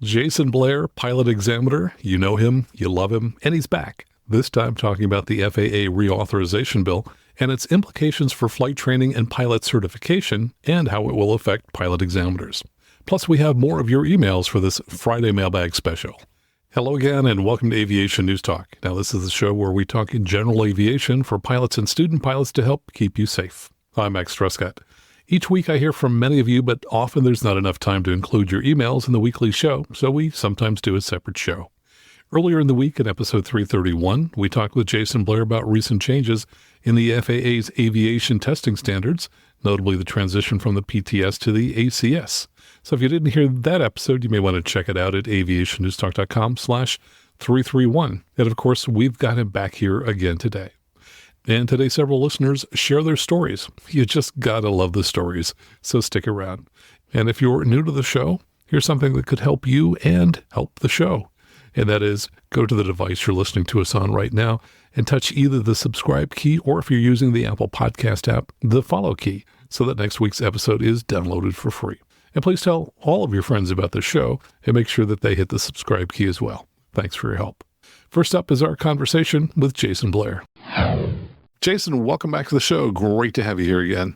Jason Blair, pilot examiner. You know him, you love him, and he's back. This time talking about the FAA Reauthorization bill and its implications for flight training and pilot certification and how it will affect pilot examiners. Plus, we have more of your emails for this Friday Mailbag special. Hello again and welcome to Aviation News Talk. Now, this is the show where we talk in general aviation for pilots and student pilots to help keep you safe. I'm Max Trescott. Each week I hear from many of you, but often there's not enough time to include your emails in the weekly show, so we sometimes do a separate show. Earlier in the week, in episode 331, we talked with Jason Blair about recent changes in the FAA's aviation testing standards, notably the transition from the PTS to the ACS. So if you didn't hear that episode, you may want to check it out at aviationnewstalk.com/331. And of course, we've got him back here again today. And today, several listeners share their stories. You just gotta love the stories, so stick around. And if you're new to the show, here's something that could help you and help the show. And that is, go to the device you're listening to us on right now and touch either the subscribe key or, if you're using the Apple Podcast app, the follow key, so that next week's episode is downloaded for free. And please tell all of your friends about the show and make sure that they hit the subscribe key as well. Thanks for your help. First up is our conversation with Jason Blair. Jason, welcome back to the show. Great to have you here again.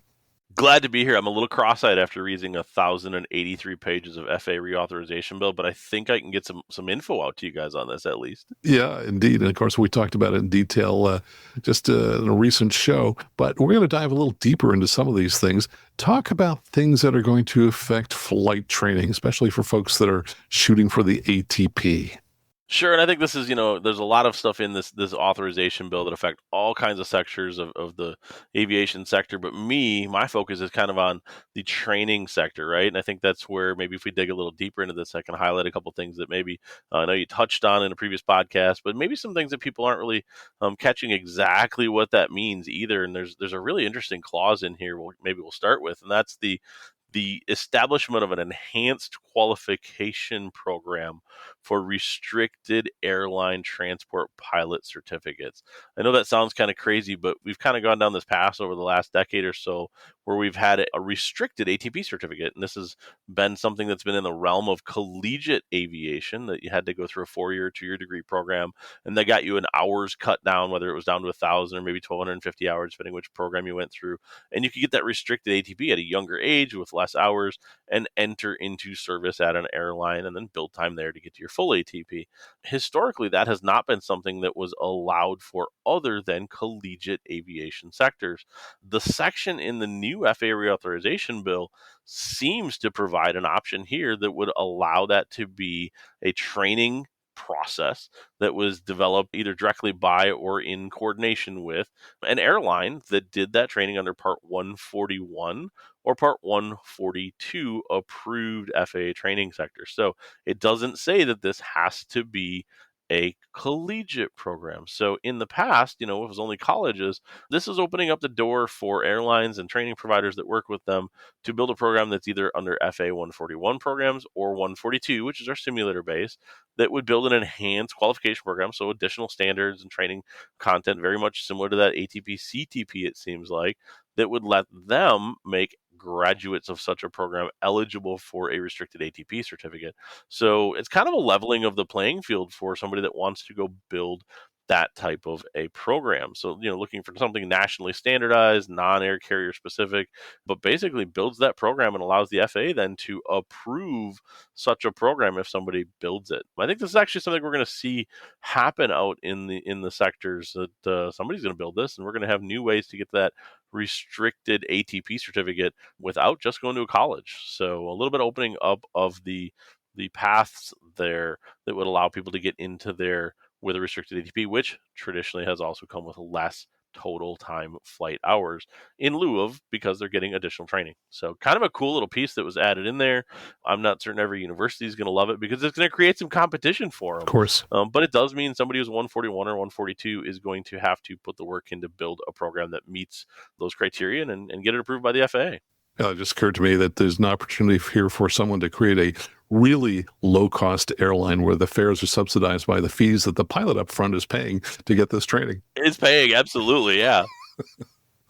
Glad to be here. I'm a little cross-eyed after reading 1,083 pages of FAA Reauthorization bill, but I think I can get some info out to you guys on this at least. Yeah, indeed. And of course, we talked about it in detail just in a recent show, but we're going to dive a little deeper into some of these things. Talk about things that are going to affect flight training, especially for folks that are shooting for the ATP. Sure, and I think this is, there's a lot of stuff in this authorization bill that affect all kinds of sectors of the aviation sector, but my focus is kind of on the training sector, right? And I think that's where maybe if we dig a little deeper into this, I can highlight a couple things that maybe I know you touched on in a previous podcast, but maybe some things that people aren't really catching exactly what that means either. And there's a really interesting clause in here we'll start with, and that's the establishment of an enhanced qualification program for restricted airline transport pilot certificates. I know that sounds kind of crazy, but we've kind of gone down this path over the last decade or so where we've had a restricted ATP certificate. And this has been something that's been in the realm of collegiate aviation, that you had to go through a 4-year, 2-year degree program, and they got you an hours cut down, whether it was down to 1,000 or maybe 1,250 hours, depending which program you went through. And you could get that restricted ATP at a younger age with less hours and enter into service at an airline and then build time there to get to your full ATP. Historically, that has not been something that was allowed for other than collegiate aviation sectors. The section in the new FAA Reauthorization bill seems to provide an option here that would allow that to be a training process that was developed either directly by or in coordination with an airline that did that training under Part 141 or Part 142 approved FAA training sector. So it doesn't say that this has to be a collegiate program. So in the past, it was only colleges. This is opening up the door for airlines and training providers that work with them to build a program that's either under FAA 141 programs or 142, which is our simulator base, that would build an enhanced qualification program. So additional standards and training content, very much similar to that ATP CTP, it seems like, that would let them make graduates of such a program eligible for a restricted ATP certificate. So it's kind of a leveling of the playing field for somebody that wants to go build that type of a program. So, looking for something nationally standardized, non-air carrier specific, but basically builds that program and allows the FAA then to approve such a program if somebody builds it. I think this is actually something we're going to see happen out in the sectors that somebody's going to build this, and we're going to have new ways to get that restricted ATP certificate without just going to a college. So a little bit opening up of the paths there that would allow people to get into there with a restricted ATP, which traditionally has also come with less total time flight hours in lieu of, because they're getting additional training. So kind of a cool little piece that was added in there. I'm not certain every university is going to love it because it's going to create some competition for them. Of course. But it does mean somebody who's 141 or 142 is going to have to put the work in to build a program that meets those criteria and get it approved by the FAA. It just occurred to me that there's an opportunity here for someone to create a really low-cost airline where the fares are subsidized by the fees that the pilot up front is paying to get this training. It's paying, absolutely, yeah.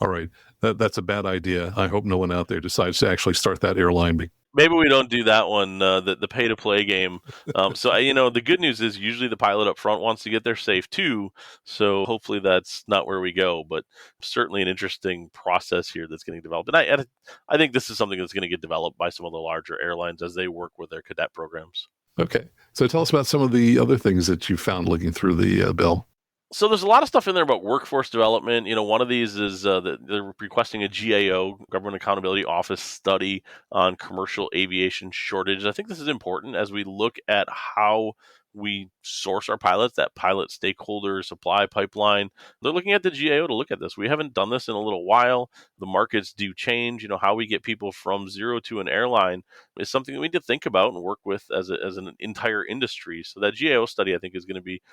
All right. That's a bad idea. I hope no one out there decides to actually start that airline. maybe we don't do that one, the pay to play game. The good news is usually the pilot up front wants to get there safe too. So hopefully that's not where we go, but certainly an interesting process here that's getting developed. And I think this is something that's going to get developed by some of the larger airlines as they work with their cadet programs. Okay. So tell us about some of the other things that you found looking through the bill. So there's a lot of stuff in there about workforce development. One of these is that they're requesting a GAO, Government Accountability Office study on commercial aviation shortage. I think this is important as we look at how we source our pilots, that pilot stakeholder supply pipeline. They're looking at the GAO to look at this. We haven't done this in a little while. The markets do change. How we get people from zero to an airline is something that we need to think about and work with as an entire industry. So that GAO study, I think, is going to be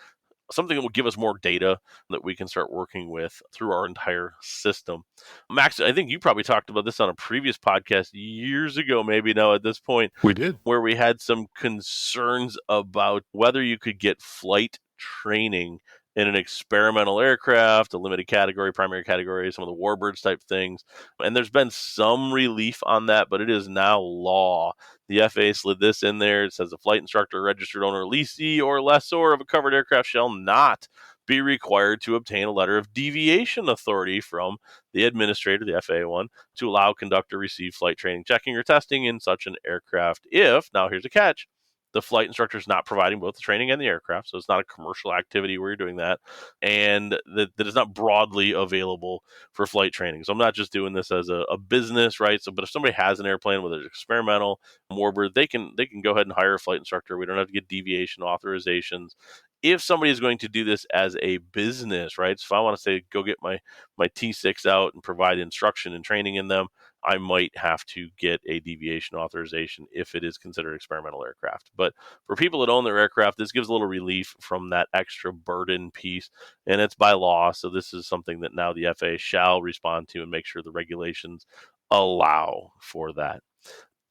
something that will give us more data that we can start working with through our entire system. Max, I think you probably talked about this on a previous podcast years ago, maybe now at this point. We did. Where we had some concerns about whether you could get flight training in an experimental aircraft, a limited category, primary category, some of the warbirds type things. And there's been some relief on that, but it is now law. The FAA slid this in there. It says a flight instructor, registered owner, leasee, or lessor of a covered aircraft shall not be required to obtain a letter of deviation authority from the administrator, the FAA one, to allow conductor receive flight training, checking, or testing in such an aircraft if, now here's a catch, the flight instructor is not providing both the training and the aircraft, so it's not a commercial activity where you're doing that, and that is not broadly available for flight training. So I'm not just doing this as a business, right? So, but if somebody has an airplane, whether it's experimental, warbird, they can go ahead and hire a flight instructor. We don't have to get deviation authorizations. If somebody is going to do this as a business, right? So if I want to say, go get my T6 out and provide instruction and training in them, I might have to get a deviation authorization if it is considered experimental aircraft. But for people that own their aircraft, this gives a little relief from that extra burden piece, and it's by law. So this is something that now the FAA shall respond to and make sure the regulations allow for that.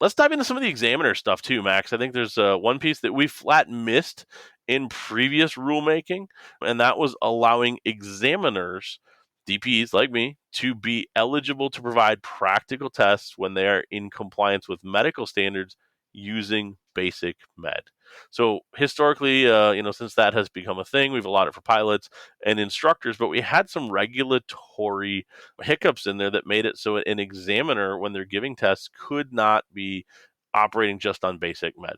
Let's dive into some of the examiner stuff too, Max. I think there's one piece that we flat missed in previous rulemaking, and that was allowing examiners, DPEs like me, to be eligible to provide practical tests when they are in compliance with medical standards using basic med. So historically, since that has become a thing, we've allowed it for pilots and instructors, but we had some regulatory hiccups in there that made it so an examiner, when they're giving tests, could not be operating just on basic med.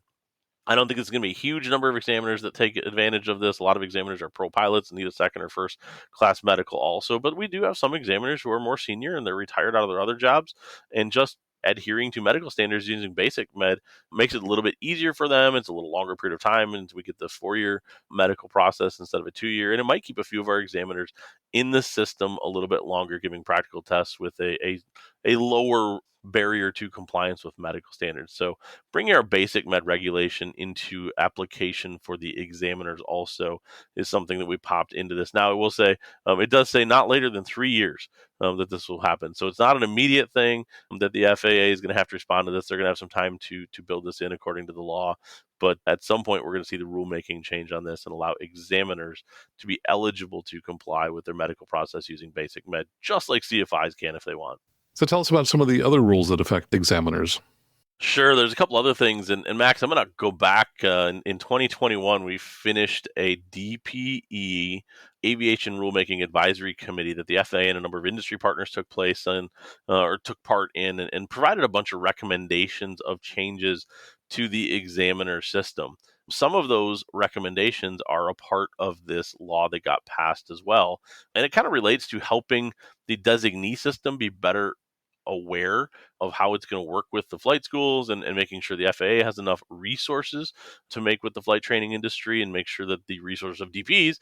I don't think it's going to be a huge number of examiners that take advantage of this. A lot of examiners are pro pilots and need a second or first class medical also, but we do have some examiners who are more senior and they're retired out of their other jobs, and just adhering to medical standards using basic med makes it a little bit easier for them. It's a little longer period of time until we get the 4-year medical process instead of a 2-year, and it might keep a few of our examiners in the system a little bit longer, giving practical tests with a lower barrier to compliance with medical standards. So bringing our basic med regulation into application for the examiners also is something that we popped into this. Now, I will say, it does say not later than 3 years that this will happen. So it's not an immediate thing that the FAA is going to have to respond to this. They're going to have some time to build this in according to the law. But at some point, we're going to see the rulemaking change on this and allow examiners to be eligible to comply with their medical process using basic med, just like CFIs can if they want. So tell us about some of the other rules that affect examiners. Sure, there's a couple other things. And Max, I'm going to go back. In 2021, we finished a DPE Aviation Rulemaking Advisory Committee that the FAA and a number of industry partners took part in and provided a bunch of recommendations of changes to the examiner system. Some of those recommendations are a part of this law that got passed as well. And it kind of relates to helping the designee system be better aware of how it's going to work with the flight schools and making sure the FAA has enough resources to make with the flight training industry and make sure that the resources of DPs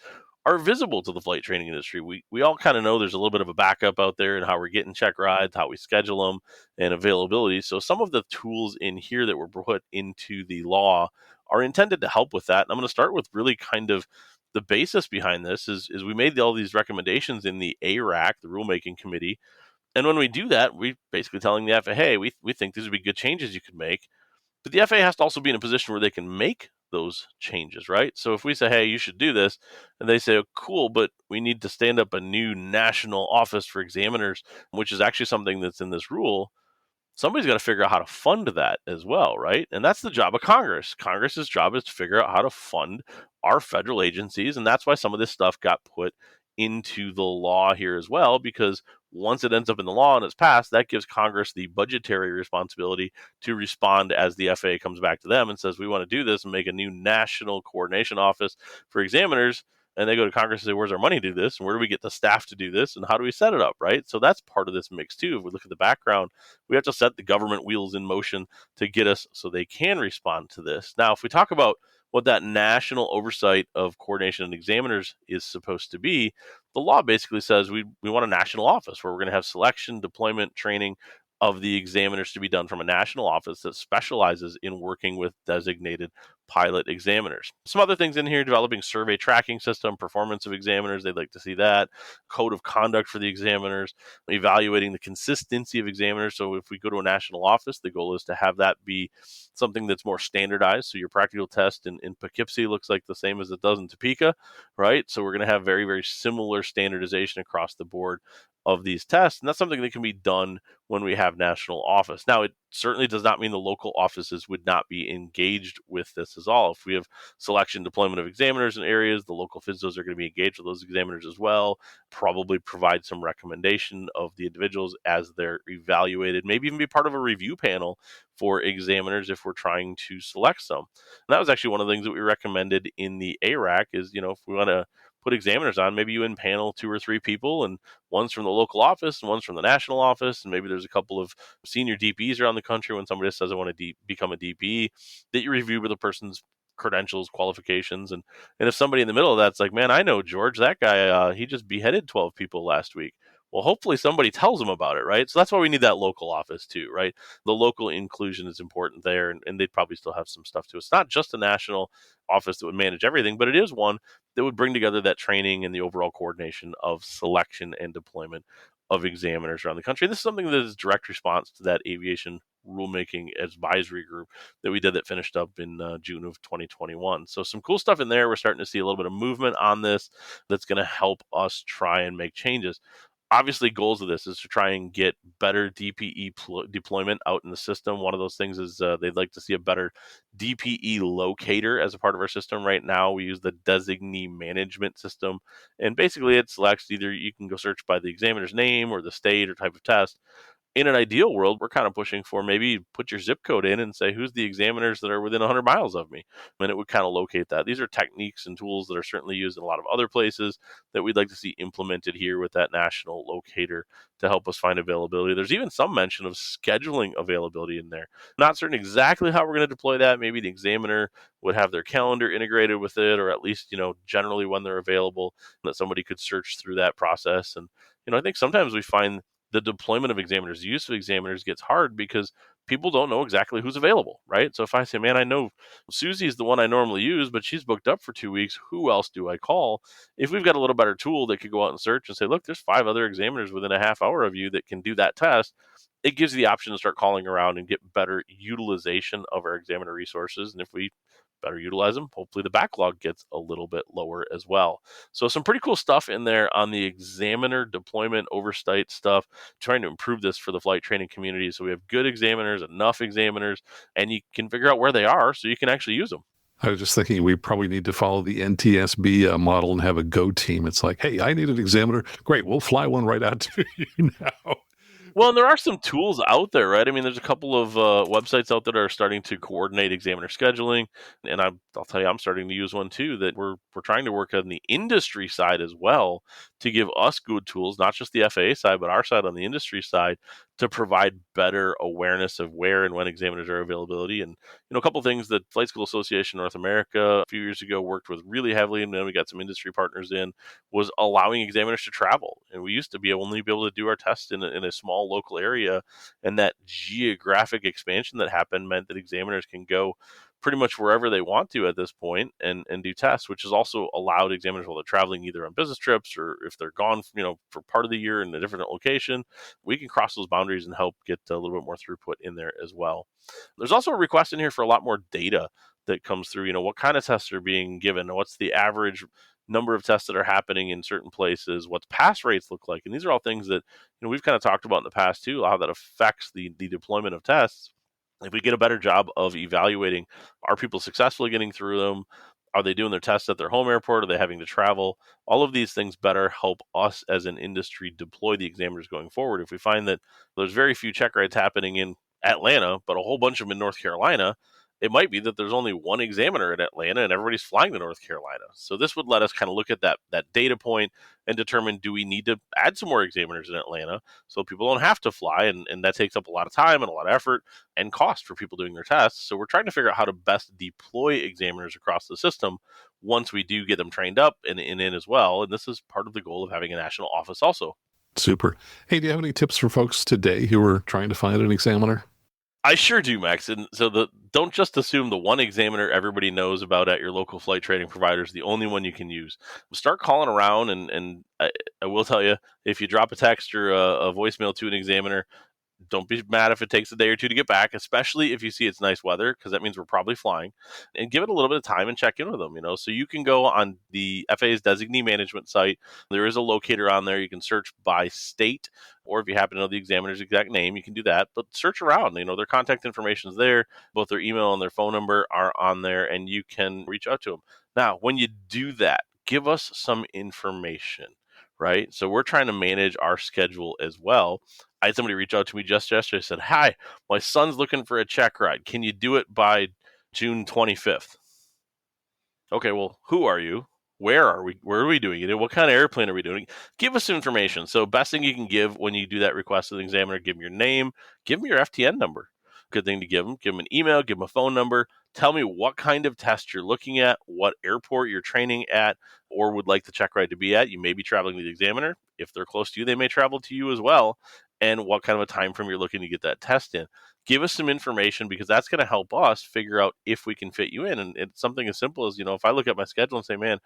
are visible to the flight training industry. We all kind of know there's a little bit of a backup out there in how we're getting check rides, how we schedule them, and availability. So some of the tools in here that were put into the law are intended to help with that. And I'm going to start with really kind of the basis behind this is we made all these recommendations in the ARAC, the Rulemaking Committee. And when we do that, we're basically telling the FAA, hey, we think these would be good changes you could make. But the FAA has to also be in a position where they can make those changes, right? So if we say, hey, you should do this, and they say, oh, cool, but we need to stand up a new national office for examiners, which is actually something that's in this rule. somebody's got to figure out how to fund that as well, right? And that's the job of Congress. Congress's job is to figure out how to fund our federal agencies. And that's why some of this stuff got put into the law here as well, because once it ends up in the law and it's passed, that gives Congress the budgetary responsibility to respond as the FAA comes back to them and says, we want to do this and make a new national coordination office for examiners. And they go to Congress and say, where's our money to do this? And where do we get the staff to do this? And how do we set it up, right? So that's part of this mix too. If we look at the background, we have to set the government wheels in motion to get us so they can respond to this. Now, if we talk about what that national oversight of coordination and examiners is supposed to be, the law basically says we want a national office where we're going to have selection, deployment, training of the examiners to be done from a national office that specializes in working with designated pilot examiners. Some other things in here: developing survey tracking system, performance of examiners, they'd like to see that, code of conduct for the examiners, evaluating the consistency of examiners. So if we go to a national office, the goal is to have that be something that's more standardized. So your practical test in Poughkeepsie looks like the same as it does in Topeka, right? So we're going to have very, very similar standardization across the board of these tests. And that's something that can be done when we have national office. Now, it certainly does not mean the local offices would not be engaged with this as all. If we have selection, deployment of examiners in areas, the local FISDOs are going to be engaged with those examiners as well, probably provide some recommendation of the individuals as they're evaluated, maybe even be part of a review panel for examiners if we're trying to select some. And that was actually one of the things that we recommended in the ARAC is, if we want to put examiners on, maybe you panel 2 or 3 people, and one's from the local office and one's from the national office, and maybe there's a couple of senior DPEs around the country. When somebody says I want to become a DPE, that you review with the person's credentials, qualifications, and if somebody in the middle of that's like, man, I know George, that guy, he just beheaded 12 people last week. Well, hopefully somebody tells them about it, right? So that's why we need that local office too, right? The local inclusion is important there, and they'd probably still have some stuff too. It's not just a national office that would manage everything, but it is one that would bring together that training and the overall coordination of selection and deployment of examiners around the country. This is something that is direct response to that aviation rulemaking advisory group that we did that finished up in June of 2021. So some cool stuff in there. We're starting to see a little bit of movement on this that's going to help us try and make changes. Obviously, goals of this is to try and get better DPE deployment out in the system. One of those things is they'd like to see a better DPE locator as a part of our system. Right now, we use the designee management system, and basically it selects either you can go search by the examiner's name or the state or type of test. In an ideal world, we're kind of pushing for maybe put your zip code in and say, who's the examiners that are within 100 miles of me? And it would kind of locate that. These are techniques and tools that are certainly used in a lot of other places that we'd like to see implemented here with that national locator to help us find availability. There's even some mention of scheduling availability in there. Not certain exactly how we're going to deploy that. Maybe the examiner would have their calendar integrated with it, or at least, generally when they're available, that somebody could search through that process. And, I think sometimes we find the deployment of examiners, the use of examiners gets hard because people don't know exactly who's available, right? So if I say, man, I know Susie's the one I normally use, but she's booked up for 2 weeks, who else do I call? If we've got a little better tool that could go out and search and say, look, there's 5 other examiners within a half hour of you that can do that test, it gives you the option to start calling around and get better utilization of our examiner resources. And if we better utilize them, hopefully the backlog gets a little bit lower as well. So some pretty cool stuff in there on the examiner deployment oversight stuff, trying to improve this for the flight training community. So we have good examiners, enough examiners, and you can figure out where they are so you can actually use them. I was just thinking we probably need to follow the NTSB model and have a go team. It's like, hey, I need an examiner. Great, we'll fly one right out to you now. Well, and there are some tools out there, right? I mean, there's a couple of websites out there that are starting to coordinate examiner scheduling, and I'll tell you, I'm starting to use one too. That we're trying to work on the industry side as well to give us good tools, not just the FAA side, but our side on the industry side, to provide better awareness of where and when examiners are availability. And a couple of things that Flight School Association North America a few years ago worked with really heavily, and then we got some industry partners in, was allowing examiners to travel. And we used to be only be able to do our tests in a small local area, and that geographic expansion that happened meant that examiners can go pretty much wherever they want to at this point and do tests, which has also allowed examiners while they're traveling either on business trips or if they're gone, for part of the year in a different location, we can cross those boundaries and help get a little bit more throughput in there as well. There's also a request in here for a lot more data that comes through, what kind of tests are being given, what's the average number of tests that are happening in certain places, what pass rates look like. And these are all things that we've kind of talked about in the past too, how that affects the deployment of tests. If we get a better job of evaluating, are people successfully getting through them? Are they doing their tests at their home airport? Are they having to travel? All of these things better help us as an industry deploy the examiners going forward. If we find that there's very few check rides happening in Atlanta, but a whole bunch of them in North Carolina, it might be that there's only one examiner in Atlanta and everybody's flying to North Carolina. So this would let us kind of look at that data point and determine, do we need to add some more examiners in Atlanta so people don't have to fly? And that takes up a lot of time and a lot of effort and cost for people doing their tests. So we're trying to figure out how to best deploy examiners across the system once we do get them trained up and in as well. And this is part of the goal of having a national office also. Super. Hey, do you have any tips for folks today who are trying to find an examiner? I sure do, Max. And so don't just assume the one examiner everybody knows about at your local flight training provider is the only one you can use. Start calling around, and I will tell you, if you drop a text or a voicemail to an examiner, don't be mad if it takes a day or two to get back, especially if you see it's nice weather, because that means we're probably flying. And give it a little bit of time and check in with them. So you can go on the FAA's designee management site. There is a locator on there. You can search by state, or if you happen to know the examiner's exact name, you can do that. But search around. Their contact information is there. Both their email and their phone number are on there, and you can reach out to them. Now, when you do that, give us some information. Right? So we're trying to manage our schedule as well. I had somebody reach out to me just yesterday, said, "Hi, my son's looking for a check ride. Can you do it by June 25th? Okay, well, who are you? Where are we? Where are we doing it? What kind of airplane are we doing? Give us some information." So best thing you can give when you do that request to the examiner, give them your name, give them your FTN number. Good thing to give them. Give them an email, give them a phone number. Tell me what kind of test you're looking at, what airport you're training at, or would like the check ride to be at. You may be traveling to the examiner. If they're close to you, they may travel to you as well. And what kind of a time frame you're looking to get that test in. Give us some information, because that's going to help us figure out if we can fit you in. And it's something as simple as, if I look at my schedule and say, man,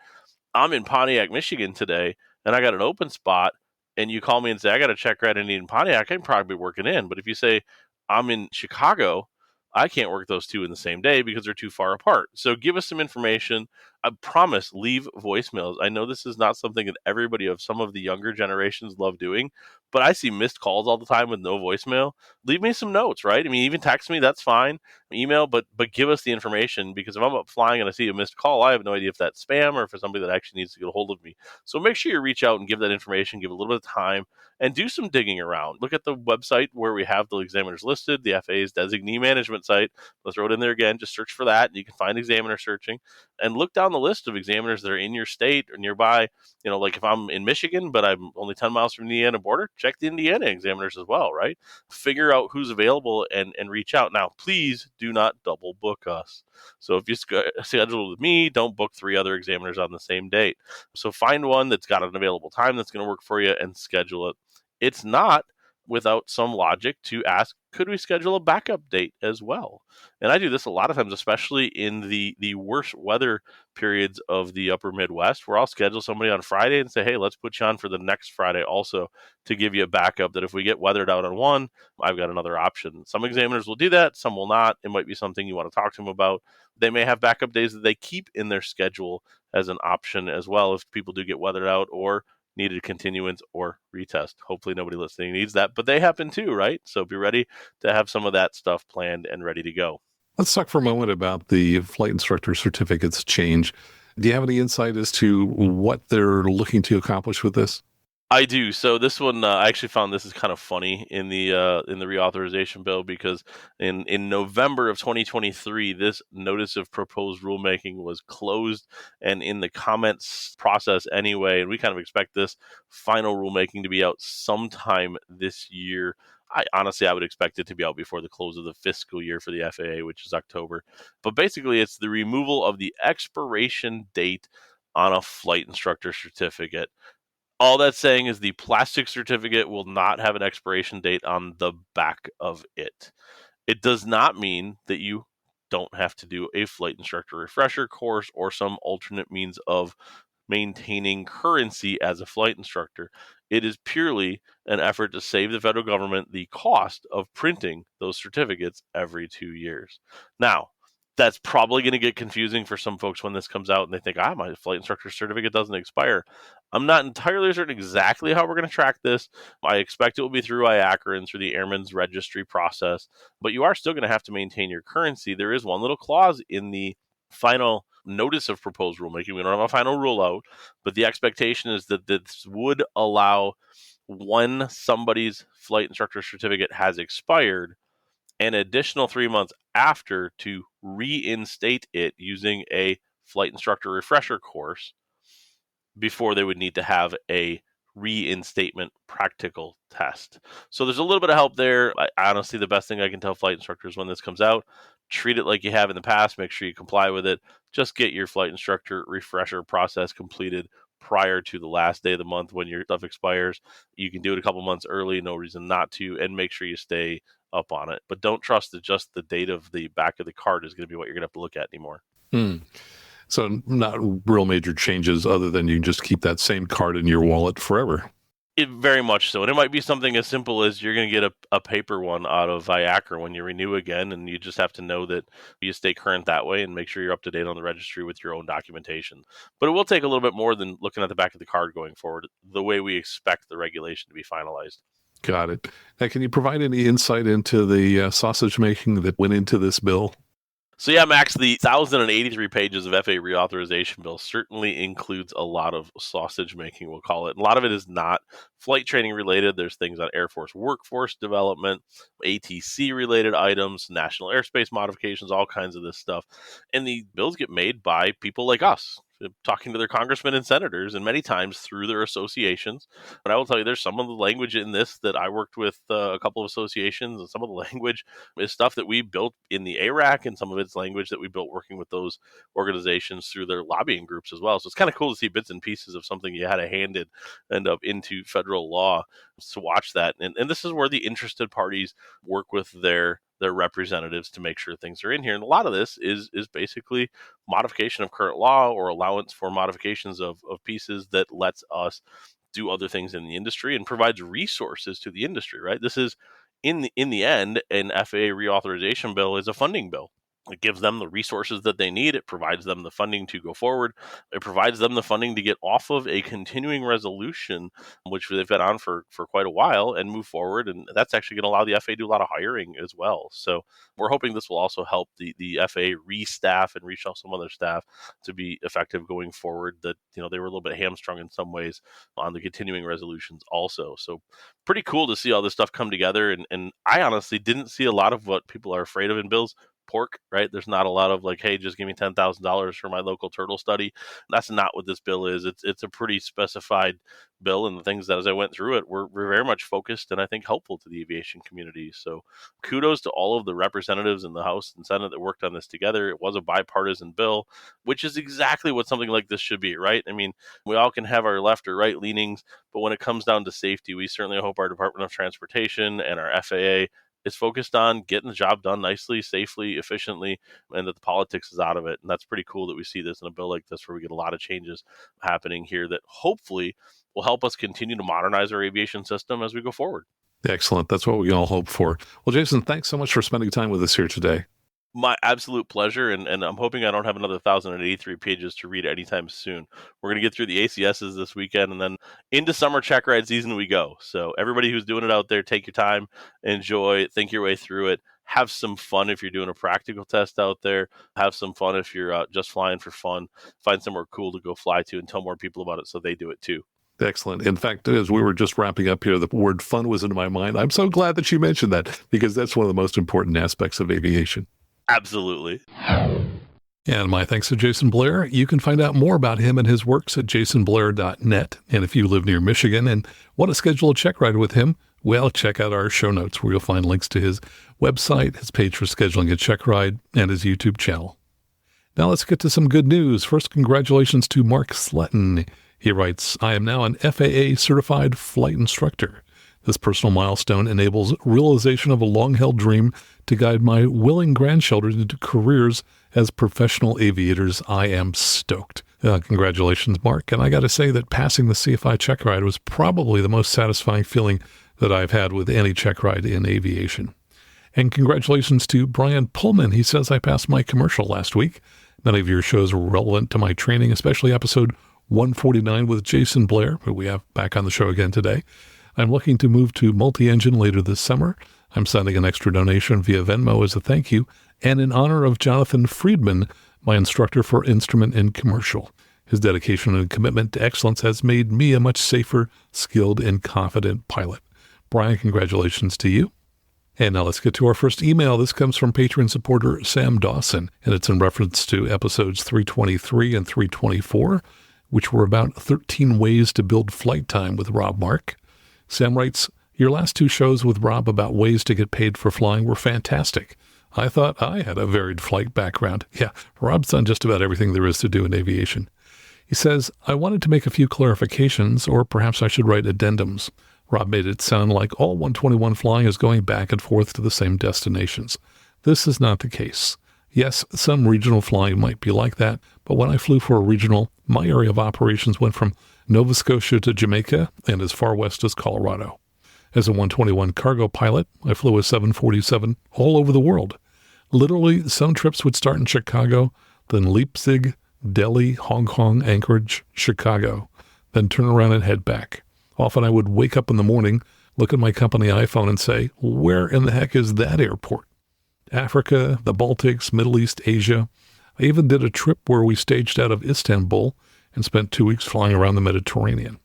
I'm in Pontiac, Michigan today, and I got an open spot, and you call me and say, I got a check ride I need in Pontiac, I can probably be working in. But if you say, I'm in Chicago, I can't work those two in the same day because they're too far apart. So give us some information. I promise, leave voicemails. I know this is not something that everybody of some of the younger generations love doing, but I see missed calls all the time with no voicemail. Leave me some notes, right? I mean, even text me, that's fine. Email, but give us the information, because if I'm up flying and I see a missed call, I have no idea if that's spam or if it's somebody that actually needs to get a hold of me. So make sure you reach out and give that information, give a little bit of time, and do some digging around. Look at the website where we have the examiners listed, the FAA's designee management site. Let's throw it in there again. Just search for that, and you can find examiner searching, and look down the list of examiners that are in your state or nearby. Like if I'm in Michigan, but I'm only 10 miles from the Indiana border, check the Indiana examiners as well, right? Figure out who's available and reach out. Now, please do not double book us. So if you schedule with me, don't book 3 other examiners on the same date. So find one that's got an available time that's going to work for you and schedule it. It's not without some logic to ask, could we schedule a backup date as well? And I do this a lot of times, especially in the worst weather periods of the upper Midwest, where I'll schedule somebody on Friday and say, hey, let's put you on for the next Friday also, to give you a backup that if we get weathered out on one, I've got another option. Some examiners will do that, some will not. It might be something you want to talk to them about. They may have backup days that they keep in their schedule as an option as well if people do get weathered out or needed continuance or retest. Hopefully nobody listening needs that, but they happen too, right? So be ready to have some of that stuff planned and ready to go. Let's talk for a moment about the flight instructor certificates change. Do you have any insight as to what they're looking to accomplish with this? I do. So this one, I actually found this is kind of funny in the reauthorization bill, because in November of 2023, this notice of proposed rulemaking was closed and in the comments process anyway. And we kind of expect this final rulemaking to be out sometime this year. I would expect it to be out before the close of the fiscal year for the FAA, which is October. But basically, it's the removal of the expiration date on a flight instructor certificate. All that's saying is the plastic certificate will not have an expiration date on the back of it. It does not mean that you don't have to do a flight instructor refresher course or some alternate means of maintaining currency as a flight instructor. It is purely an effort to save the federal government the cost of printing those certificates every 2 years. Now, That's probably going to get confusing for some folks when this comes out and they think, my flight instructor certificate doesn't expire. I'm not entirely certain exactly how we're going to track this. I expect it will be through IACRA and through the Airman's Registry process, but you are still going to have to maintain your currency. There is one little clause in the final notice of proposed rulemaking. We don't have a final rule out, but the expectation is that this would allow, when somebody's flight instructor certificate has expired, an additional 3 months after to reinstate it using a flight instructor refresher course before they would need to have a reinstatement practical test. So there's a little bit of help there. Honestly, the best thing I can tell flight instructors when this comes out, treat it like you have in the past. Make sure you comply with it. Just get your flight instructor refresher process completed prior to the last day of the month when your stuff expires. You can do it a couple months early, no reason not to, and make sure you stay up on it. But don't trust that just the date of the back of the card is going to be what you're going to have to look at anymore. So not real major changes other than you can just keep that same card in your wallet forever. It very much so. And it might be something as simple as you're going to get a paper one out of IACRA when you renew again, and you just have to know that you stay current that way and make sure you're up to date on the registry with your own documentation. But it will take a little bit more than looking at the back of the card going forward, the way we expect the regulation to be finalized. Got it. Now, can you provide any insight into the sausage making that went into this bill? So yeah, Max, the 1,083 pages of FAA Reauthorization bill certainly includes a lot of sausage making, we'll call it. A lot of it is not flight training related. There's things on Air Force workforce development, ATC related items, national airspace modifications, all kinds of this stuff. And the bills get made by people like us, talking to their congressmen and senators, and many times through their associations. But I will tell you, there's some of the language in this that I worked with a couple of associations, and some of the language is stuff that we built in the ARAC, and some of it's language that we built working with those organizations through their lobbying groups as well. So it's kind of cool to see bits and pieces of something you had a hand in end up into federal law, to watch that. And this is where the interested parties work with their representatives to make sure things are in here. And a lot of this is basically modification of current law or allowance for modifications of pieces that lets us do other things in the industry and provides resources to the industry, right? This is, in the end, an FAA reauthorization bill is a funding bill. It gives them the resources that they need. It provides them the funding to go forward. It provides them the funding to get off of a continuing resolution, which they've been on for quite a while, and move forward. And that's actually going to allow the FAA to do a lot of hiring as well. So we're hoping this will also help the FAA restaff and reshuffle some other staff to be effective going forward. That, they were a little bit hamstrung in some ways on the continuing resolutions also. So pretty cool to see all this stuff come together. And I honestly didn't see a lot of what people are afraid of in bills. Pork, right? There's not a lot of like, hey, just give me $10,000 for my local turtle study. That's not what this bill is. It's a pretty specified bill, and the things that, as I went through it, were very much focused and I think helpful to the aviation community. So kudos to all of the representatives in the House and Senate that worked on this together. It was a bipartisan bill, which is exactly what something like this should be, right? I mean, we all can have our left or right leanings, but when it comes down to safety, we certainly hope our Department of Transportation and our FAA is focused on getting the job done nicely, safely, efficiently, and that the politics is out of it. And that's pretty cool that we see this in a bill like this, where we get a lot of changes happening here that hopefully will help us continue to modernize our aviation system as we go forward. Excellent. That's what we all hope for. Well, Jason, thanks so much for spending time with us here today. My absolute pleasure, and I'm hoping I don't have another 1,083 pages to read anytime soon. We're going to get through the ACSs this weekend, and then into summer check ride season we go. So everybody who's doing it out there, take your time, enjoy, think your way through it. Have some fun if you're doing a practical test out there. Have some fun if you're just flying for fun. Find somewhere cool to go fly to and tell more people about it so they do it too. Excellent. In fact, as we were just wrapping up here, the word fun was in my mind. I'm so glad that you mentioned that, because that's one of the most important aspects of aviation. Absolutely. And my thanks to Jason Blair. You can find out more about him and his works at jasonblair.net. And if you live near Michigan and want to schedule a check ride with him, well, check out our show notes where you'll find links to his website, his page for scheduling a check ride, and his YouTube channel. Now let's get to some good news. First, congratulations to Mark Sletton. He writes, I am now an FAA certified flight instructor. This personal milestone enables realization of a long-held dream to guide my willing grandchildren into careers as professional aviators. I am stoked. Congratulations, Mark. And I got to say that passing the CFI check ride was probably the most satisfying feeling that I've had with any check ride in aviation. And congratulations to Brian Pullman. He says, I passed my commercial last week. Many of your shows were relevant to my training, especially episode 149 with Jason Blair, who we have back on the show again today. I'm looking to move to multi-engine later this summer. I'm sending an extra donation via Venmo as a thank you and in honor of Jonathan Friedman, my instructor for instrument and commercial. His dedication and commitment to excellence has made me a much safer, skilled, and confident pilot. Brian, congratulations to you. And now let's get to our first email. This comes from Patreon supporter Sam Dawson, and it's in reference to episodes 323 and 324, which were about 13 ways to build flight time with Rob Mark. Sam writes, your last two shows with Rob about ways to get paid for flying were fantastic. I thought I had a varied flight background. Yeah, Rob's done just about everything there is to do in aviation. He says, I wanted to make a few clarifications, or perhaps I should write addendums. Rob made it sound like all 121 flying is going back and forth to the same destinations. This is not the case. Yes, some regional flying might be like that, but when I flew for a regional, my area of operations went from Nova Scotia to Jamaica and as far west as Colorado. As a 121 cargo pilot, I flew a 747 all over the world. Literally, some trips would start in Chicago, then Leipzig, Delhi, Hong Kong, Anchorage, Chicago, then turn around and head back. Often I would wake up in the morning, look at my company iPhone and say, where in the heck is that airport? Africa, the Baltics, Middle East, Asia. I even did a trip where we staged out of Istanbul and spent 2 weeks flying around the Mediterranean.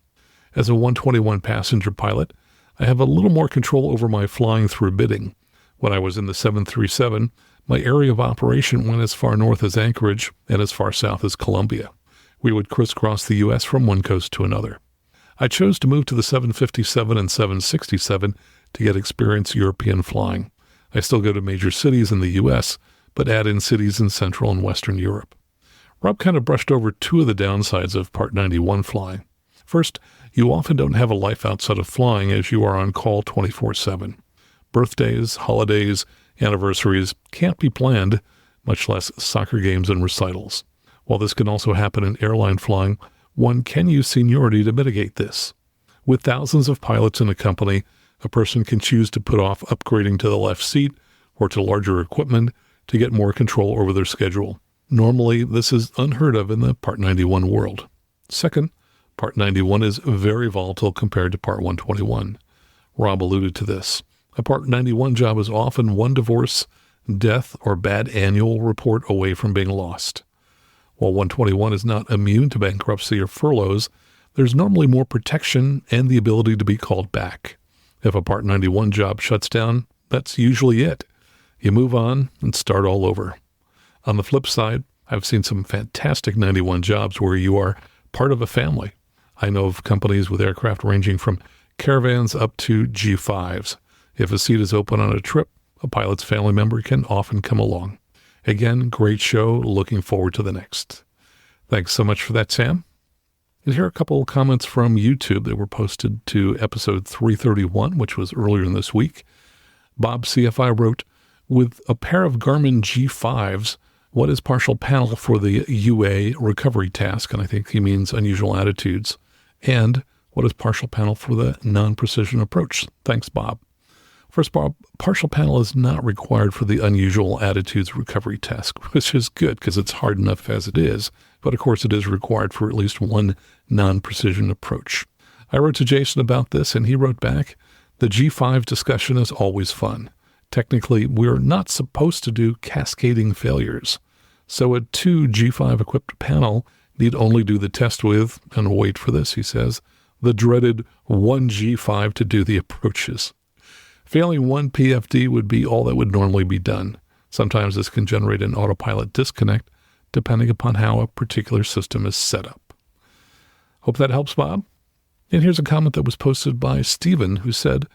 As a 121 passenger pilot, I have a little more control over my flying through bidding. When I was in the 737, my area of operation went as far north as Anchorage and as far south as Colombia. We would crisscross the U.S. from one coast to another. I chose to move to the 757 and 767 to get experience European flying. I still go to major cities in the U.S., but add in cities in Central and Western Europe. Rob kind of brushed over two of the downsides of Part 91 flying. First, you often don't have a life outside of flying as you are on call 24/7. Birthdays, holidays, anniversaries can't be planned, much less soccer games and recitals. While this can also happen in airline flying, one can use seniority to mitigate this. With thousands of pilots in a company, a person can choose to put off upgrading to the left seat or to larger equipment to get more control over their schedule. Normally, this is unheard of in the Part 91 world. Second, Part 91 is very volatile compared to Part 121. Rob alluded to this. A Part 91 job is often one divorce, death, or bad annual report away from being lost. While 121 is not immune to bankruptcy or furloughs, there's normally more protection and the ability to be called back. If a Part 91 job shuts down, that's usually it. You move on and start all over. On the flip side, I've seen some fantastic 91 jobs where you are part of a family. I know of companies with aircraft ranging from Caravans up to G5s. If a seat is open on a trip, a pilot's family member can often come along. Again, great show. Looking forward to the next. Thanks so much for that, Sam. And here are a couple of comments from YouTube that were posted to episode 331, which was earlier in this week. Bob CFI wrote, with a pair of Garmin G5s, what is partial panel for the UA recovery task? And I think he means unusual attitudes. And what is partial panel for the non-precision approach? Thanks, Bob. First, Bob, partial panel is not required for the unusual attitudes recovery task, which is good because it's hard enough as it is. But of course, it is required for at least one non-precision approach. I wrote to Jason about this, and he wrote back, the G5 discussion is always fun. Technically, we're not supposed to do cascading failures. So a 2 G5 equipped panel need only do the test with, and wait for this, he says, the dreaded 1 G5 to do the approaches. Failing one PFD would be all that would normally be done. Sometimes this can generate an autopilot disconnect, depending upon how a particular system is set up. Hope that helps, Bob. And here's a comment that was posted by Stephen, who said,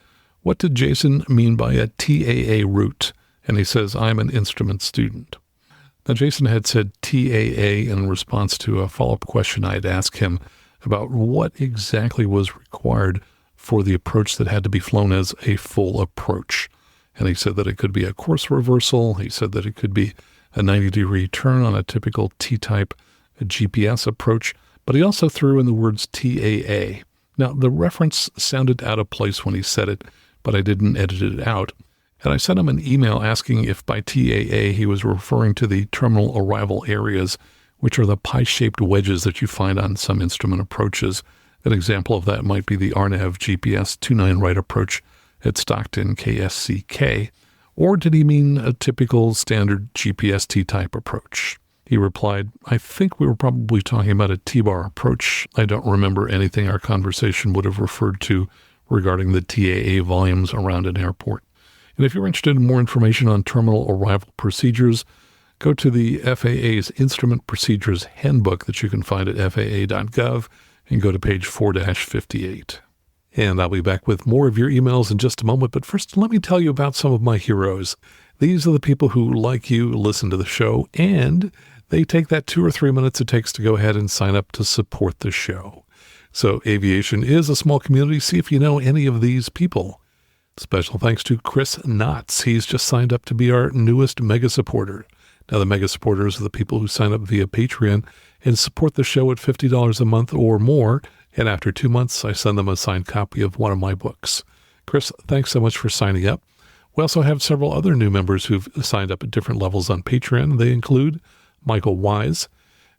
what did Jason mean by a TAA route? And he says, I'm an instrument student. Now, Jason had said TAA in response to a follow-up question I had asked him about what exactly was required for the approach that had to be flown as a full approach. And he said that it could be a course reversal. He said that it could be a 90-degree turn on a typical T-type GPS approach. But he also threw in the words TAA. Now, the reference sounded out of place when he said it, but I didn't edit it out. And I sent him an email asking if by TAA he was referring to the terminal arrival areas, which are the pie-shaped wedges that you find on some instrument approaches. An example of that might be the RNAV GPS 29 right approach at Stockton KSCK. Or did he mean a typical standard GPST type approach? He replied, I think we were probably talking about a T-bar approach. I don't remember anything our conversation would have referred to regarding the TAA volumes around an airport. And if you're interested in more information on terminal arrival procedures, go to the FAA's Instrument Procedures Handbook that you can find at faa.gov and go to page 4-58. And I'll be back with more of your emails in just a moment, but first let me tell you about some of my heroes. These are the people who, like you, listen to the show, and they take that 2 or 3 minutes it takes to go ahead and sign up to support the show. So Aviation is a small community. See if you know any of these people. Special thanks to Chris Knotts. He's just signed up to be our newest mega supporter. Now, the mega supporters are the people who sign up via Patreon and support the show at $50 a month or more. And after 2 months, I send them a signed copy of one of my books. Chris, thanks so much for signing up. We also have several other new members who've signed up at different levels on Patreon. They include Michael Wise,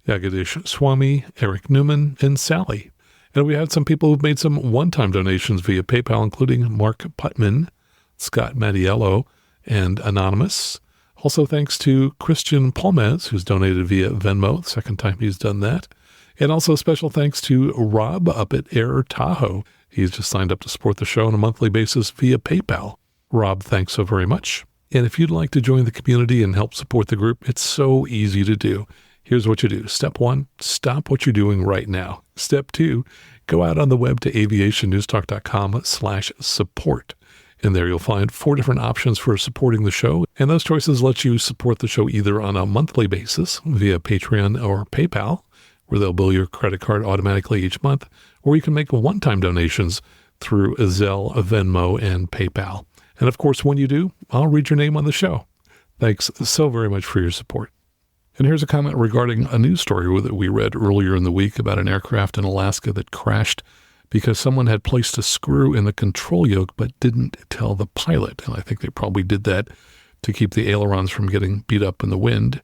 Jagadish Swami, Eric Newman, and Sally. And we had some people who've made some one-time donations via PayPal, including Mark Putman, Scott Mattiello, and Anonymous. Also thanks to Christian Palmez, who's donated via Venmo, the second time he's done that. And also special thanks to Rob up at Air Tahoe. He's just signed up to support the show on a monthly basis via PayPal. Rob, thanks so very much. And if you'd like to join the community and help support the group, it's so easy to do. Here's what you do. Step 1, stop what you're doing right now. Step 2, go out on the web to aviationnewstalk.com/support. And there you'll find 4 different options for supporting the show. And those choices let you support the show either on a monthly basis via Patreon or PayPal, where they'll bill your credit card automatically each month, or you can make one-time donations through Zelle, Venmo, and PayPal. And of course, when you do, I'll read your name on the show. Thanks so very much for your support. And here's a comment regarding a news story that we read earlier in the week about an aircraft in Alaska that crashed because someone had placed a screw in the control yoke but didn't tell the pilot. And I think they probably did that to keep the ailerons from getting beat up in the wind.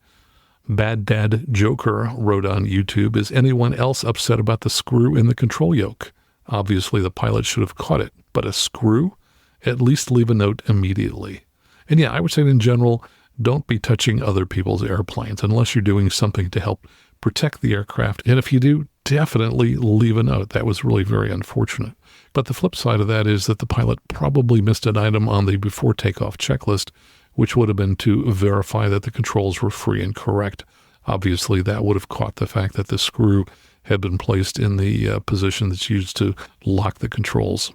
Bad Dad Joker wrote on YouTube, is anyone else upset about the screw in the control yoke? Obviously, the pilot should have caught it, but a screw? At least leave a note immediately. And yeah, I would say in general, don't be touching other people's airplanes unless you're doing something to help protect the aircraft. And if you do, definitely leave a note. That was really very unfortunate. But the flip side of that is that the pilot probably missed an item on the before takeoff checklist, which would have been to verify that the controls were free and correct. Obviously, that would have caught the fact that the screw had been placed in the position that's used to lock the controls.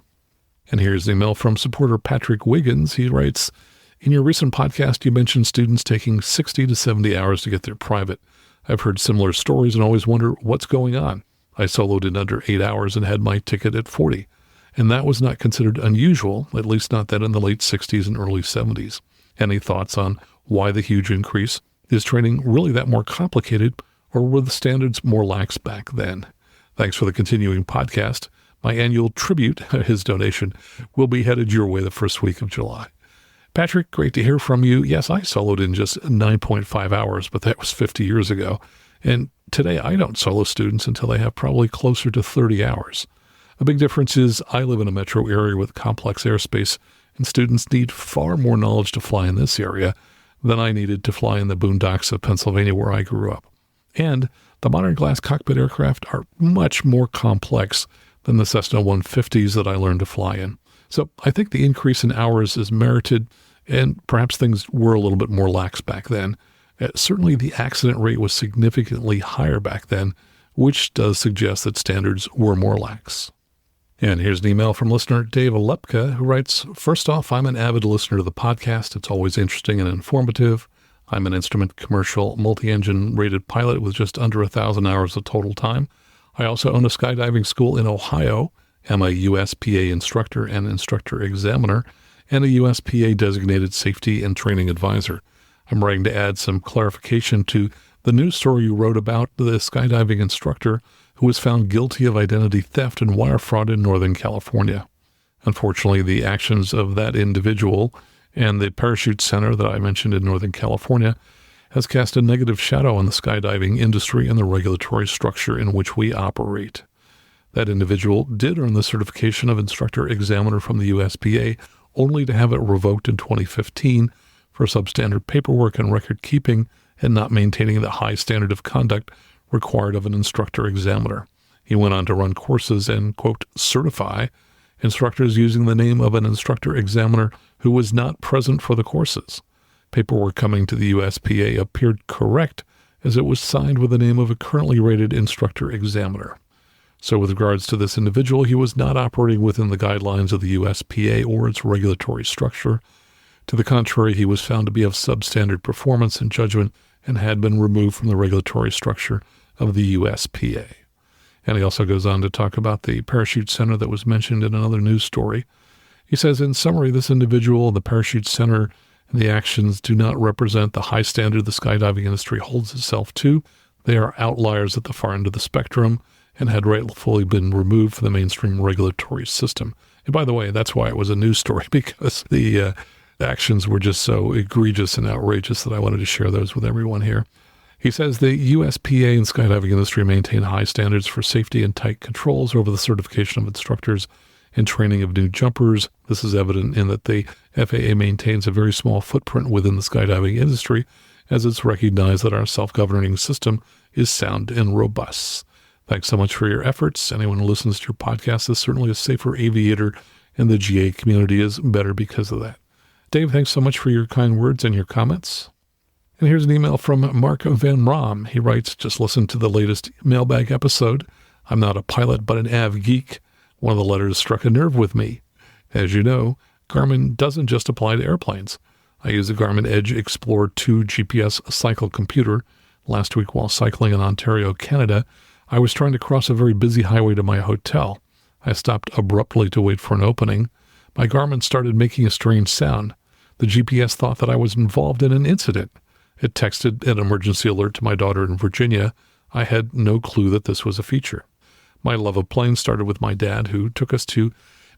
And here's an email from supporter Patrick Wiggins. He writes, in your recent podcast, you mentioned students taking 60 to 70 hours to get their private. I've heard similar stories and always wonder what's going on. I soloed in under 8 hours and had my ticket at 40. And that was not considered unusual, at least not that in the late 60s and early 70s. Any thoughts on why the huge increase? Is training really that more complicated, or were the standards more lax back then? Thanks for the continuing podcast. My annual tribute, his donation, will be headed your way the first week of July. Patrick, great to hear from you. Yes, I soloed in just 9.5 hours, but that was 50 years ago. And today I don't solo students until they have probably closer to 30 hours. A big difference is I live in a metro area with complex airspace, and students need far more knowledge to fly in this area than I needed to fly in the boondocks of Pennsylvania where I grew up. And the modern glass cockpit aircraft are much more complex than the Cessna 150s that I learned to fly in. So I think the increase in hours is merited, and perhaps things were a little bit more lax back then. Certainly the accident rate was significantly higher back then, which does suggest that standards were more lax. And here's an email from listener Dave Lepka, who writes, first off, I'm an avid listener to the podcast. It's always interesting and informative. I'm an instrument commercial multi-engine rated pilot with just under 1,000 hours of total time. I also own a skydiving school in Ohio. I'm a USPA instructor and instructor examiner, and a USPA designated safety and training advisor. I'm writing to add some clarification to the news story you wrote about the skydiving instructor who was found guilty of identity theft and wire fraud in Northern California. Unfortunately, the actions of that individual And the parachute center that I mentioned in Northern California has cast a negative shadow on the skydiving industry and the regulatory structure in which we operate. That individual did earn the certification of instructor examiner from the USPA, only to have it revoked in 2015 for substandard paperwork and record keeping and not maintaining the high standard of conduct required of an instructor examiner. He went on to run courses and, quote, certify instructors using the name of an instructor examiner who was not present for the courses. Paperwork coming to the USPA appeared correct as it was signed with the name of a currently rated instructor examiner. So with regards to this individual, he was not operating within the guidelines of the USPA or its regulatory structure. To the contrary, he was found to be of substandard performance and judgment and had been removed from the regulatory structure of the USPA. And he also goes on to talk about the parachute center that was mentioned in another news story. He says, in summary, this individual, the parachute center, and the actions do not represent the high standard the skydiving industry holds itself to. They are outliers at the far end of the spectrum and had rightfully been removed from the mainstream regulatory system. And by the way, that's why it was a news story, because the actions were just so egregious and outrageous that I wanted to share those with everyone here. He says the USPA and skydiving industry maintain high standards for safety and tight controls over the certification of instructors and training of new jumpers. This is evident in that the FAA maintains a very small footprint within the skydiving industry, as it's recognized that our self-governing system is sound and robust. Thanks so much for your efforts. Anyone who listens to your podcast is certainly a safer aviator, and the GA community is better because of that. Dave, thanks so much for your kind words and your comments. And here's an email from Mark Van Rom. He writes, just listen to the latest Mailbag episode. I'm not a pilot, but an av geek. One of the letters struck a nerve with me. As you know, Garmin doesn't just apply to airplanes. I use the Garmin Edge Explorer 2 GPS cycle computer. Last week while cycling in Ontario, Canada, I was trying to cross a very busy highway to my hotel. I stopped abruptly to wait for an opening. My Garmin started making a strange sound. The GPS thought that I was involved in an incident. It texted an emergency alert to my daughter in Virginia. I had no clue that this was a feature. My love of planes started with my dad, who took us to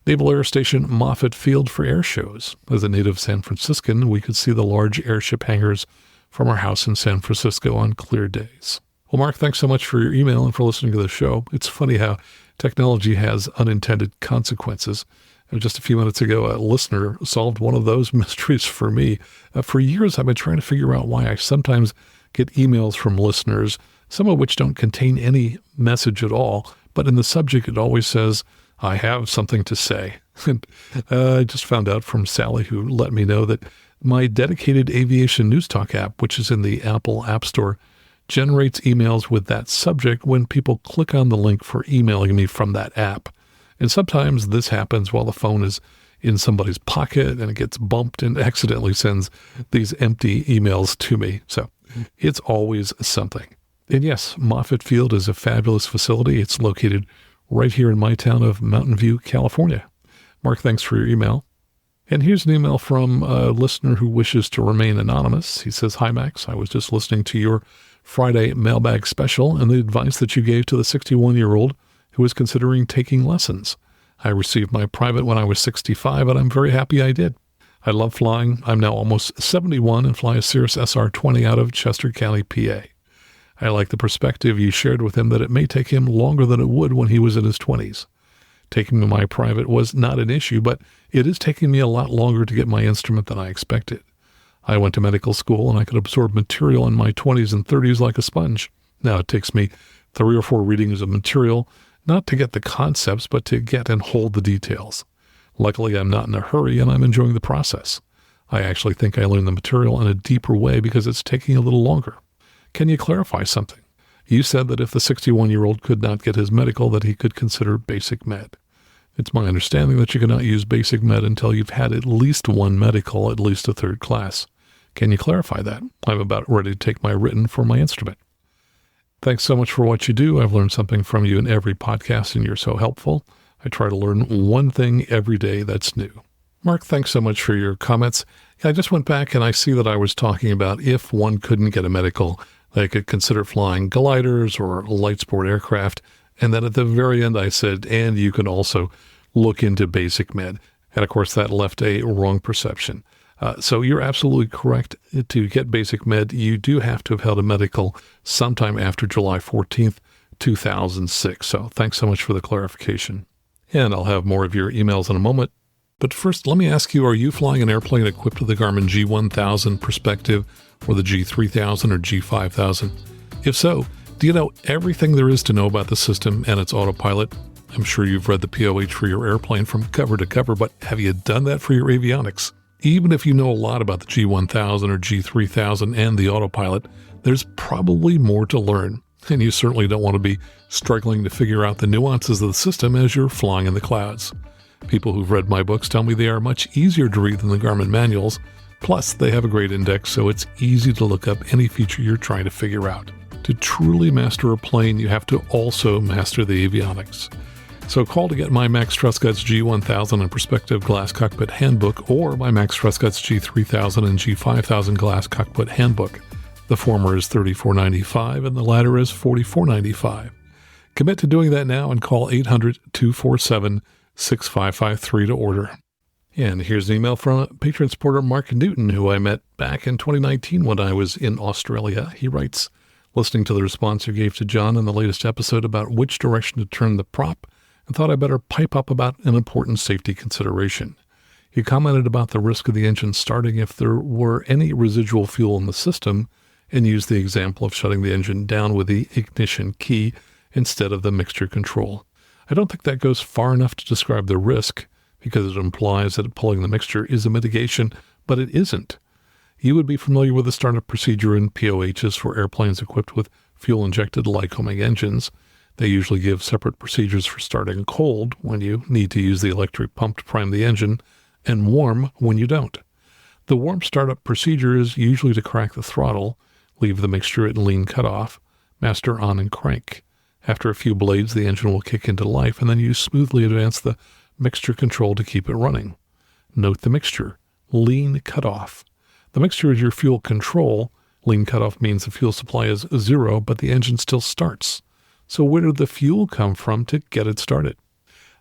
Naval Air Station Moffett Field for air shows. As a native San Franciscan, we could see the large airship hangars from our house in San Francisco on clear days. Well, Mark, thanks so much for your email and for listening to the show. It's funny how technology has unintended consequences. Just a few minutes ago, a listener solved one of those mysteries for me. For years, I've been trying to figure out why I sometimes get emails from listeners, some of which don't contain any message at all, but in the subject, it always says, I have something to say. And I just found out from Sally, who let me know that my dedicated Aviation News Talk app, which is in the Apple App Store, generates emails with that subject when people click on the link for emailing me from that app. And sometimes this happens while the phone is in somebody's pocket and it gets bumped and accidentally sends these empty emails to me. So it's always something. And yes, Moffett Field is a fabulous facility. It's located right here in my town of Mountain View, California. Mark, thanks for your email. And here's an email from a listener who wishes to remain anonymous. He says, Hi, Max. I was just listening to your Friday Mailbag special and the advice that you gave to the 61-year-old who was considering taking lessons. I received my private when I was 65, and I'm very happy I did. I love flying. I'm now almost 71 and fly a Cirrus SR-20 out of Chester County, PA. I like the perspective you shared with him that it may take him longer than it would when he was in his 20s. Taking my private was not an issue, but it is taking me a lot longer to get my instrument than I expected. I went to medical school, and I could absorb material in my 20s and 30s like a sponge. Now it takes me 3 or 4 readings of material, not to get the concepts, but to get and hold the details. Luckily, I'm not in a hurry, and I'm enjoying the process. I actually think I learned the material in a deeper way because it's taking a little longer. Can you clarify something? You said that if the 61-year-old could not get his medical, that he could consider basic med. It's my understanding that you cannot use basic med until you've had at least one medical, at least a 3rd class. Can you clarify that? I'm about ready to take my written for my instrument. Thanks so much for what you do. I've learned something from you in every podcast, and you're so helpful. I try to learn one thing every day that's new. Mark, thanks so much for your comments. I just went back and I see that I was talking about if one couldn't get a medical, they could consider flying gliders or light sport aircraft. And then at the very end, I said, and you can also look into basic med. And of course, that left a wrong perception. So you're absolutely correct. To get basic med, you do have to have held a medical sometime after July 14th, 2006. So thanks so much for the clarification. And I'll have more of your emails in a moment. But first, let me ask you, are you flying an airplane equipped with the Garmin G1000 Perspective or the G3000 or G5000? If so, do you know everything there is to know about the system and its autopilot? I'm sure you've read the POH for your airplane from cover to cover, but have you done that for your avionics? Even if you know a lot about the G1000 or G3000 and the autopilot, there's probably more to learn, and you certainly don't want to be struggling to figure out the nuances of the system as you're flying in the clouds. People who've read my books tell me they are much easier to read than the Garmin manuals, plus they have a great index, so it's easy to look up any feature you're trying to figure out. To truly master a plane, you have to also master the avionics. So call to get my Max Truscot's G1000 and Perspective Glass Cockpit Handbook or my Max Truscot's G3000 and G5000 Glass Cockpit Handbook. The former is $34.95 and the latter is $44.95. Commit to doing that now and call 800-247-6553 to order. And here's an email from patron supporter Mark Newton, who I met back in 2019 when I was in Australia. He writes, listening to the response you gave to John in the latest episode about which direction to turn the prop, and thought I'd better pipe up about an important safety consideration. He commented about the risk of the engine starting if there were any residual fuel in the system, and used the example of shutting the engine down with the ignition key instead of the mixture control. I don't think that goes far enough to describe the risk, because it implies that pulling the mixture is a mitigation, but it isn't. You would be familiar with the startup procedure in POHs for airplanes equipped with fuel-injected Lycoming engines. They usually give separate procedures for starting cold when you need to use the electric pump to prime the engine, and warm when you don't. The warm startup procedure is usually to crack the throttle, leave the mixture at lean cutoff, master on and crank. After a few blades, the engine will kick into life, and then you smoothly advance the mixture control to keep it running. Note the mixture, lean cutoff. The mixture is your fuel control. Lean cutoff means the fuel supply is 0, but the engine still starts. So where did the fuel come from to get it started?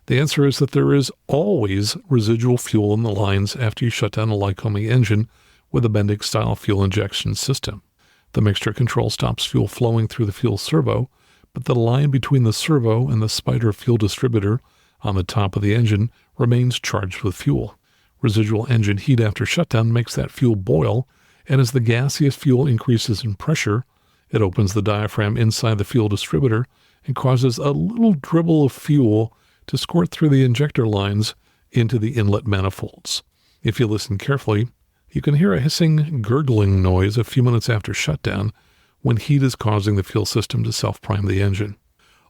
The answer is that there is always residual fuel in the lines after you shut down a Lycoming engine with a Bendix-style fuel injection system. The mixture control stops fuel flowing through the fuel servo, but the line between the servo and the spider fuel distributor on the top of the engine remains charged with fuel. Residual engine heat after shutdown makes that fuel boil, and as the gaseous fuel increases in pressure, it opens the diaphragm inside the fuel distributor and causes a little dribble of fuel to squirt through the injector lines into the inlet manifolds. If you listen carefully, you can hear a hissing, gurgling noise a few minutes after shutdown when heat is causing the fuel system to self-prime the engine.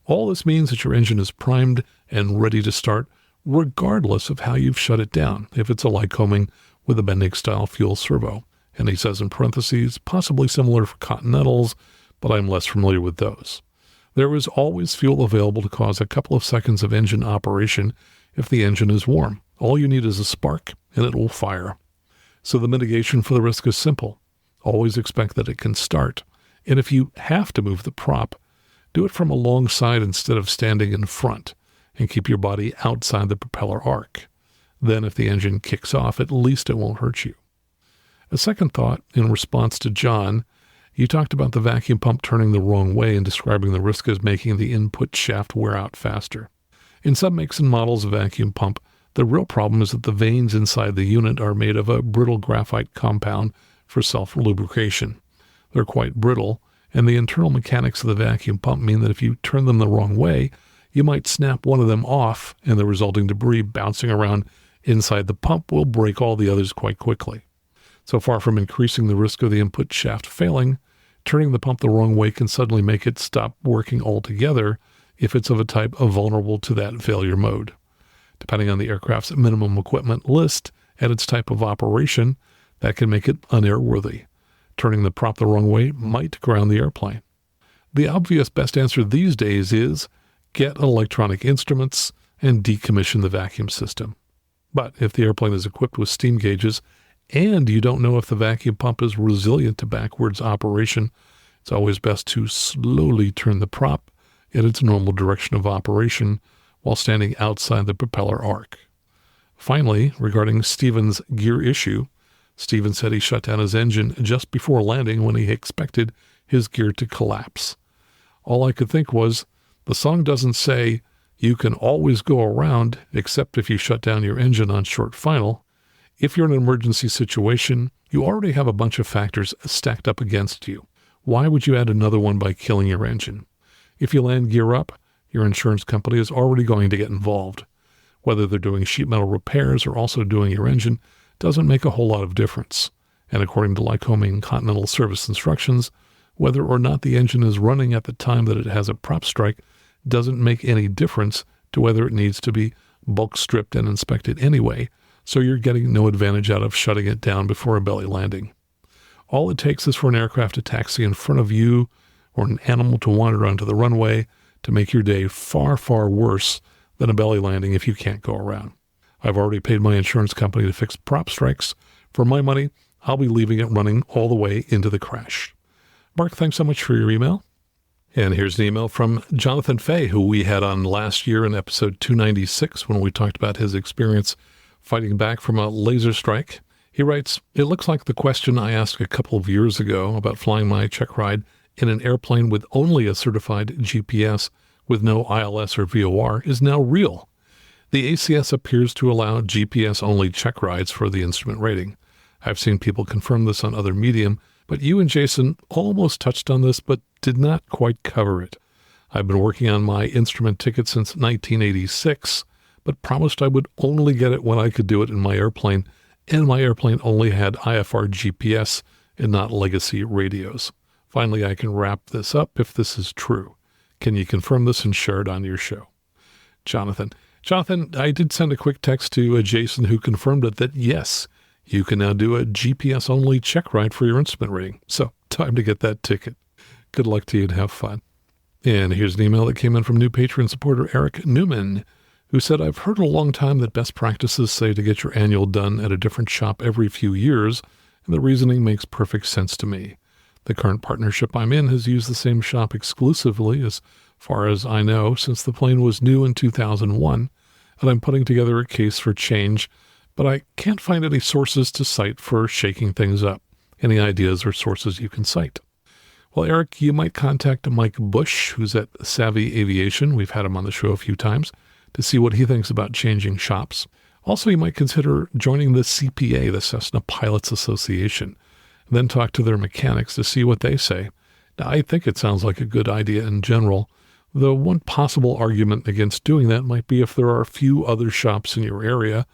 All this means that your engine is primed and ready to start regardless of how you've shut it down, if it's a Lycoming with a Bendix-style fuel servo. And he says in parentheses, possibly similar for Continentals, but I'm less familiar with those. There is always fuel available to cause a couple of seconds of engine operation if the engine is warm. All you need is a spark, and it will fire. So the mitigation for the risk is simple. Always expect that it can start. And if you have to move the prop, do it from alongside instead of standing in front, and keep your body outside the propeller arc. Then if the engine kicks off, at least it won't hurt you. A second thought, in response to John, you talked about the vacuum pump turning the wrong way and describing the risk as making the input shaft wear out faster. In some makes and models of vacuum pump, the real problem is that the vanes inside the unit are made of a brittle graphite compound for self-lubrication. They're quite brittle, and the internal mechanics of the vacuum pump mean that if you turn them the wrong way, you might snap one of them off, and the resulting debris bouncing around inside the pump will break all the others quite quickly. So far from increasing the risk of the input shaft failing, turning the pump the wrong way can suddenly make it stop working altogether if it's of a type vulnerable to that failure mode. Depending on the aircraft's minimum equipment list and its type of operation, that can make it unairworthy. Turning the prop the wrong way might ground the airplane. The obvious best answer these days is get electronic instruments and decommission the vacuum system. But if the airplane is equipped with steam gauges and you don't know if the vacuum pump is resilient to backwards operation, it's always best to slowly turn the prop in its normal direction of operation while standing outside the propeller arc. Finally, regarding Stephen's gear issue, Steven said he shut down his engine just before landing when he expected his gear to collapse. All I could think was, the song doesn't say, you can always go around except if you shut down your engine on short final. If you're in an emergency situation, you already have a bunch of factors stacked up against you. Why would you add another one by killing your engine? If you land gear up, your insurance company is already going to get involved. Whether they're doing sheet metal repairs or also doing your engine doesn't make a whole lot of difference. And according to Lycoming Continental Service instructions, whether or not the engine is running at the time that it has a prop strike doesn't make any difference to whether it needs to be bulk stripped and inspected anyway, so you're getting no advantage out of shutting it down before a belly landing. All it takes is for an aircraft to taxi in front of you or an animal to wander onto the runway to make your day far, far worse than a belly landing if you can't go around. I've already paid my insurance company to fix prop strikes. For my money, I'll be leaving it running all the way into the crash. Mark, thanks so much for your email. And here's an email from Jonathan Fay, who we had on last year in episode 296 when we talked about his experience fighting back from a laser strike. He writes, it looks like the question I asked a couple of years ago about flying my check ride in an airplane with only a certified GPS with no ILS or VOR is now real. The ACS appears to allow GPS-only check rides for the instrument rating. I've seen people confirm this on other medium, but you and Jason almost touched on this but did not quite cover it. I've been working on my instrument ticket since 1986, but promised I would only get it when I could do it in my airplane, and my airplane only had IFR GPS and not legacy radios. Finally, I can wrap this up if this is true. Can you confirm this and share it on your show? Jonathan, I did send a quick text to Jason who confirmed it that yes, you can now do a GPS-only check ride for your instrument rating. So time to get that ticket. Good luck to you and have fun. And here's an email that came in from new Patreon supporter Eric Newman, who said, I've heard a long time that best practices say to get your annual done at a different shop every few years, and the reasoning makes perfect sense to me. The current partnership I'm in has used the same shop exclusively, as far as I know, since the plane was new in 2001, and I'm putting together a case for change, but I can't find any sources to cite for shaking things up. Any ideas or sources you can cite? Well, Eric, you might contact Mike Bush, who's at Savvy Aviation. We've had him on the show a few times, to see what he thinks about changing shops. Also, you might consider joining the CPA, the Cessna Pilots Association, and then talk to their mechanics to see what they say. Now, I think it sounds like a good idea in general, though one possible argument against doing that might be if there are a few other shops in your area,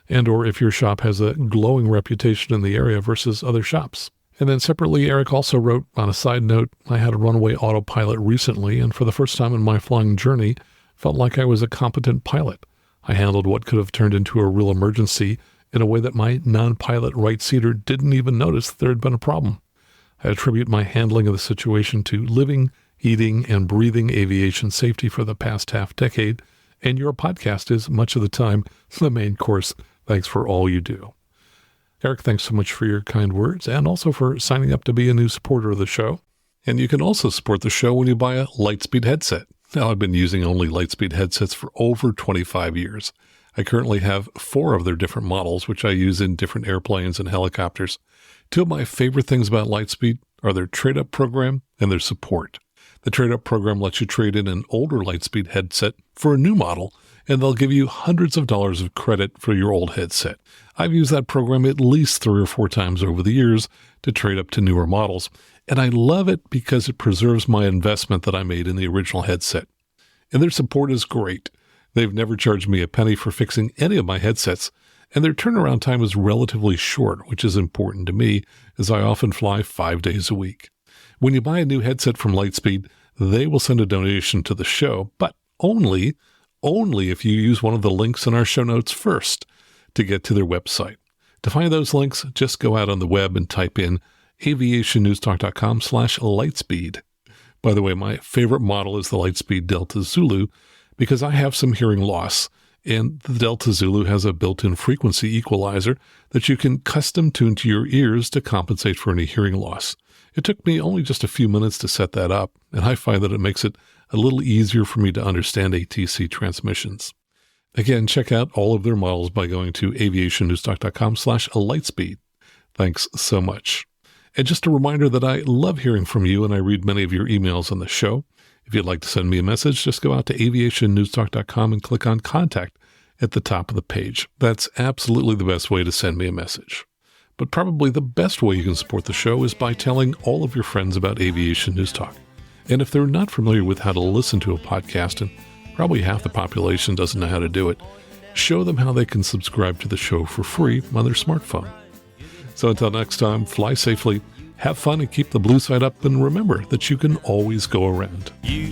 and or if your shop has a glowing reputation in the area versus other shops. And then separately, Eric also wrote, on a side note, I had a runway autopilot recently, and for the first time in my flying journey, felt like I was a competent pilot. I handled what could have turned into a real emergency in a way that my non-pilot right-seater didn't even notice that there had been a problem. I attribute my handling of the situation to living, eating, and breathing aviation safety for the past half-decade, and your podcast is, much of the time, the main course. Thanks for all you do. Eric, thanks so much for your kind words, and also for signing up to be a new supporter of the show. And you can also support the show when you buy a Lightspeed headset. Now, I've been using only Lightspeed headsets for over 25 years. I currently have 4 of their different models, which I use in different airplanes and helicopters. 2 of my favorite things about Lightspeed are their trade-up program and their support. The trade-up program lets you trade in an older Lightspeed headset for a new model, and they'll give you hundreds of dollars of credit for your old headset. I've used that program at least 3 or 4 times over the years to trade up to newer models, and I love it because it preserves my investment that I made in the original headset. And their support is great. They've never charged me a penny for fixing any of my headsets, and their turnaround time is relatively short, which is important to me, as I often fly 5 days a week. When you buy a new headset from Lightspeed, they will send a donation to the show, but only if you use one of the links in our show notes first to get to their website. To find those links, just go out on the web and type in aviationnewstalk.com/Lightspeed. By the way, my favorite model is the Lightspeed Delta Zulu because I have some hearing loss, and the Delta Zulu has a built-in frequency equalizer that you can custom tune to your ears to compensate for any hearing loss. It took me only just a few minutes to set that up, and I find that it makes it a little easier for me to understand ATC transmissions. Again, check out all of their models by going to aviationnewstalk.com/Lightspeed. Thanks so much. And just a reminder that I love hearing from you, and I read many of your emails on the show. If you'd like to send me a message, just go out to aviationnewstalk.com and click on Contact at the top of the page. That's absolutely the best way to send me a message. But probably the best way you can support the show is by telling all of your friends about Aviation News Talk. And if they're not familiar with how to listen to a podcast, and probably half the population doesn't know how to do it, show them how they can subscribe to the show for free on their smartphone. So until next time, fly safely, have fun, and keep the blue side up, and remember that you can always go around. You